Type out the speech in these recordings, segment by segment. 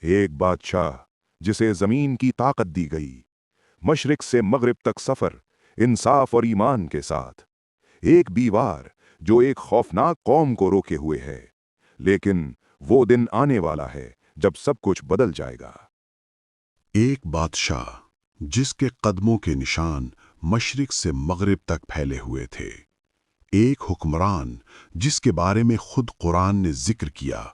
एक बादशाह जिसे जमीन की ताकत दी गई, मशरिक से मगरिब तक सफर, इंसाफ और ईमान के साथ। एक दीवार जो एक खौफनाक कौम को रोके हुए है, लेकिन वो दिन आने वाला है जब सब कुछ बदल जाएगा। एक बादशाह जिसके कदमों के निशान मशरिक से मगरिब तक फैले हुए थे। एक हुक्मरान जिसके बारे में खुद कुरान ने जिक्र किया।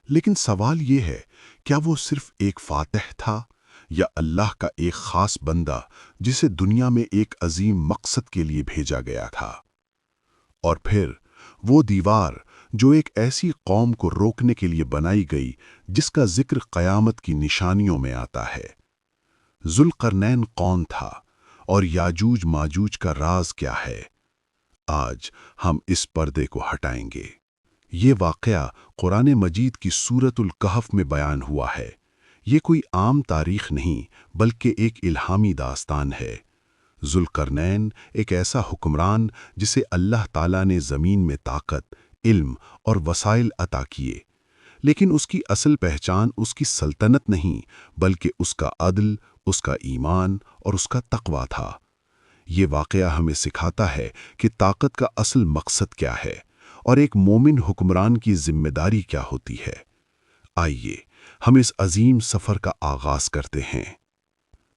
लेकिन सवाल ये है, क्या वो सिर्फ एक फातिह था या अल्लाह का एक खास बंदा जिसे दुनिया में एक अजीम मकसद के लिए भेजा गया था? और फिर वो दीवार जो एक ऐसी कौम को रोकने के लिए बनाई गई जिसका जिक्र क़यामत की निशानियों में आता है। जुल्करनैन कौन था और याजूज माजूज का राज क्या है? आज हम इस पर्दे को हटाएंगे। ये वाक़या कुरान मजीद की सूरतुल कहफ में बयान हुआ है। ये कोई आम तारीख नहीं बल्कि एक इल्हामी दास्तान है। जुल्करनैन एक ऐसा हुक्मरान जिसे अल्लाह ताला ने ज़मीन में ताकत, इल्म और वसाइल अता किए, लेकिन उसकी असल पहचान उसकी सल्तनत नहीं बल्कि उसका अदल, उसका ईमान और उसका तक़वा था। ये वाक़या हमें सिखाता है कि ताकत का असल मकसद क्या है और एक मोमिन हुक्मरान की जिम्मेदारी क्या होती है। आइए हम इस अजीम सफ़र का आगाज़ करते हैं।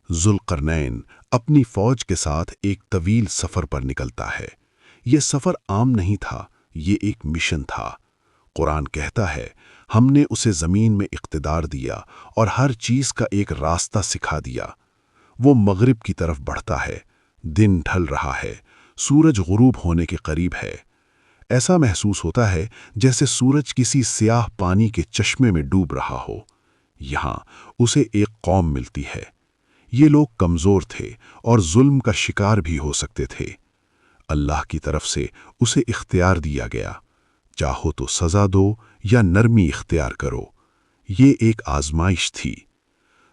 जुल्करनैन अपनी फ़ौज के साथ एक तवील सफ़र पर निकलता है। ये सफ़र आम नहीं था, ये एक मिशन था। कुरान कहता है, हमने उसे ज़मीन में इक़्तिदार दिया और हर चीज़ का एक रास्ता सिखा दिया। वो मगरिब की तरफ बढ़ता है। दिन ढल रहा है, सूरज गुरूब होने के करीब है। ऐसा महसूस होता है जैसे सूरज किसी स्याह पानी के चश्मे में डूब रहा हो। यहाँ उसे एक कौम मिलती है। ये लोग कमज़ोर थे और जुल्म का शिकार भी हो सकते थे। अल्लाह की तरफ से उसे इख्तियार दिया गया, चाहो तो सज़ा दो या नरमी इख्तियार करो। ये एक आजमाइश थी।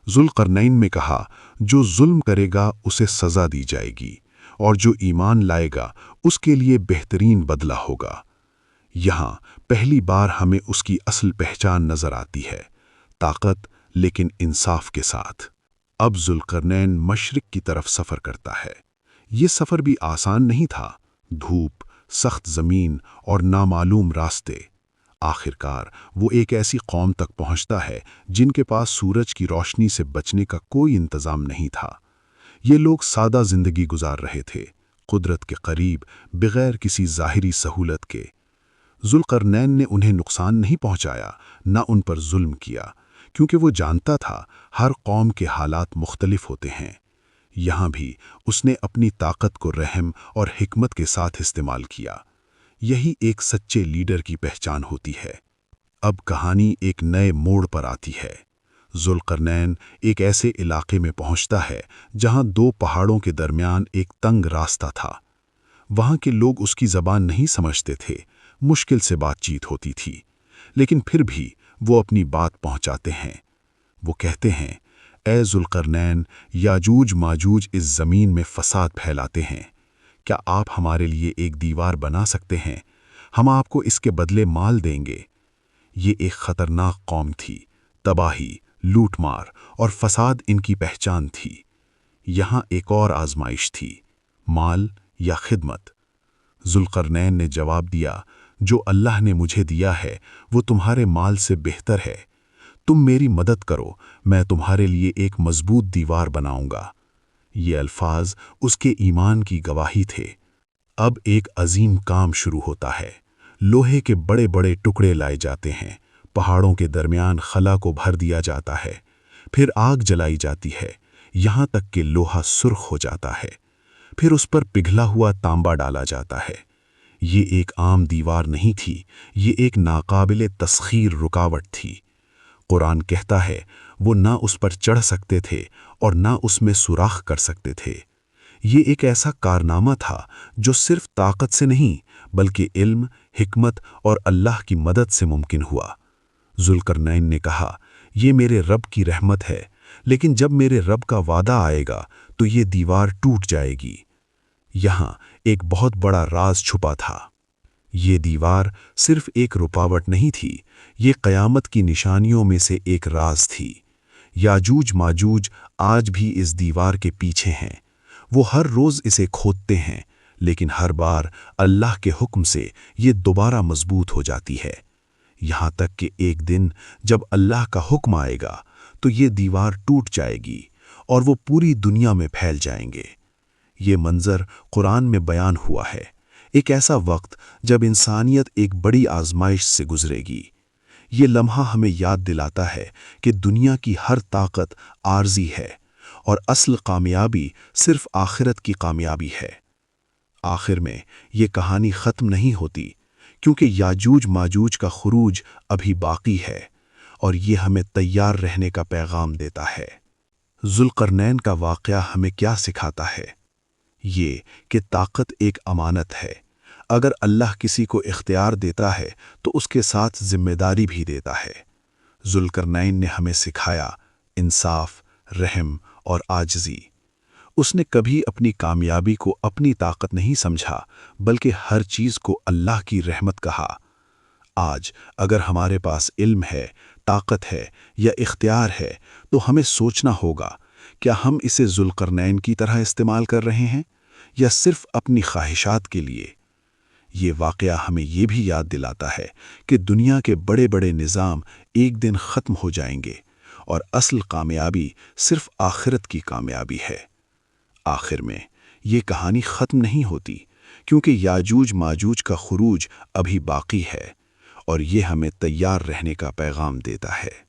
जुल्करनैन ने कहा, जो जुल्म करेगा उसे सज़ा दी जाएगी और जो ईमान लाएगा उसके लिए बेहतरीन बदला होगा। यहाँ पहली बार हमें उसकी असल पहचान नज़र आती है, ताकत लेकिन इंसाफ के साथ। अब जुल्करनैन मशरिक की तरफ सफ़र करता है। ये सफ़र भी आसान नहीं था। धूप, सख्त ज़मीन और नामालूम रास्ते। आखिरकार वो एक ऐसी कौम तक पहुंचता है जिनके पास सूरज की रोशनी से बचने का कोई इंतज़ाम नहीं था। ये लोग सादा ज़िंदगी गुजार रहे थे, कुदरत के करीब, बग़ैर किसी ज़ाहिरी सहूलत के। जुल्करनैन ने उन्हें नुकसान नहीं पहुंचाया, ना उन पर जुल्म किया, क्योंकि वो जानता था हर कौम के हालात मुख्तलिफ होते हैं। यहाँ भी उसने अपनी ताकत को रहम और हिकमत के साथ इस्तेमाल किया। यही एक सच्चे लीडर की पहचान होती है। अब कहानी एक नए मोड़ पर आती है। जुल्करनैन एक ऐसे इलाके में पहुंचता है जहां दो पहाड़ों के दरमियान एक तंग रास्ता था। वहां के लोग उसकी ज़बान नहीं समझते थे, मुश्किल से बातचीत होती थी, लेकिन फिर भी वो अपनी बात पहुंचाते हैं। वो कहते हैं, ए जुल्करनैन, याजूज माजूज इस ज़मीन में फ़साद फैलाते हैं। क्या आप हमारे लिए एक दीवार बना सकते हैं? हम आपको इसके बदले माल देंगे। ये एक ख़तरनाक कौम थी। तबाही, लूटमार और फ़साद इनकी पहचान थी। यहाँ एक और आजमाइश थी, माल या खिदमत। जुल्करनैन ने जवाब दिया, जो अल्लाह ने मुझे दिया है वो तुम्हारे माल से बेहतर है। तुम मेरी मदद करो, मैं तुम्हारे लिए एक मजबूत दीवार बनाऊंगा। ये अल्फाज उसके ईमान की गवाही थे। अब एक अजीम काम शुरू होता है। लोहे के बड़े बड़े टुकड़े लाए जाते हैं, पहाड़ों के दरमियान खला को भर दिया जाता है, फिर आग जलाई जाती है, यहाँ तक कि लोहा सुर्ख हो जाता है। फिर उस पर पिघला हुआ तांबा डाला जाता है। ये एक आम दीवार नहीं थी, ये एक नाकाबिले तस्खीर रुकावट थी। कुरान कहता है, वो ना उस पर चढ़ सकते थे और ना उसमें सुराख कर सकते थे। ये एक ऐसा कारनामा था जो सिर्फ ताकत से नहीं बल्कि इल्म, हिकमत और अल्लाह की मदद से मुमकिन हुआ। जुल्करनैन ने कहा, ये मेरे रब की रहमत है, लेकिन जब मेरे रब का वादा आएगा तो ये दीवार टूट जाएगी। यहाँ एक बहुत बड़ा राज छुपा था। ये दीवार सिर्फ एक रुकावट नहीं थी, یہ قیامت کی نشانیوں میں سے ایک راز تھی۔ یاجوج ماجوج آج بھی اس دیوار کے پیچھے ہیں۔ وہ ہر روز اسے کھودتے ہیں، لیکن ہر بار اللہ کے حکم سے یہ دوبارہ مضبوط ہو جاتی ہے، یہاں تک کہ ایک دن جب اللہ کا حکم آئے گا تو یہ دیوار ٹوٹ جائے گی اور وہ پوری دنیا میں پھیل جائیں گے۔ یہ منظر قرآن میں بیان ہوا ہے، ایک ایسا وقت جب انسانیت ایک بڑی آزمائش سے گزرے گی۔ یہ لمحہ ہمیں یاد دلاتا ہے کہ دنیا کی ہر طاقت عارضی ہے اور اصل کامیابی صرف آخرت کی کامیابی ہے۔ آخر میں یہ کہانی ختم نہیں ہوتی، کیونکہ یاجوج ماجوج کا خروج ابھی باقی ہے اور یہ ہمیں تیار رہنے کا پیغام دیتا ہے۔ ذوالقرنین کا واقعہ ہمیں کیا سکھاتا ہے؟ یہ کہ طاقت ایک امانت ہے۔ اگر اللہ کسی کو اختیار دیتا ہے تو اس کے ساتھ ذمہ داری بھی دیتا ہے۔ ذوالقرنین نے ہمیں سکھایا انصاف، رحم اور عاجزی۔ اس نے کبھی اپنی کامیابی کو اپنی طاقت نہیں سمجھا، بلکہ ہر چیز کو اللہ کی رحمت کہا۔ آج اگر ہمارے پاس علم ہے، طاقت ہے یا اختیار ہے تو ہمیں سوچنا ہوگا، کیا ہم اسے ذوالقرنین کی طرح استعمال کر رہے ہیں یا صرف اپنی خواہشات کے لیے؟ یہ واقعہ ہمیں یہ بھی یاد دلاتا ہے کہ دنیا کے بڑے بڑے نظام ایک دن ختم ہو جائیں گے اور اصل کامیابی صرف آخرت کی کامیابی ہے۔ آخر میں یہ کہانی ختم نہیں ہوتی، کیونکہ یاجوج ماجوج کا خروج ابھی باقی ہے اور یہ ہمیں تیار رہنے کا پیغام دیتا ہے۔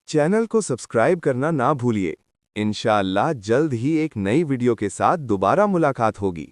چینل کو سبسکرائب کرنا نہ بھولیے۔ انشاءاللہ جلد ہی ایک نئی ویڈیو کے ساتھ دوبارہ ملاقات ہوگی۔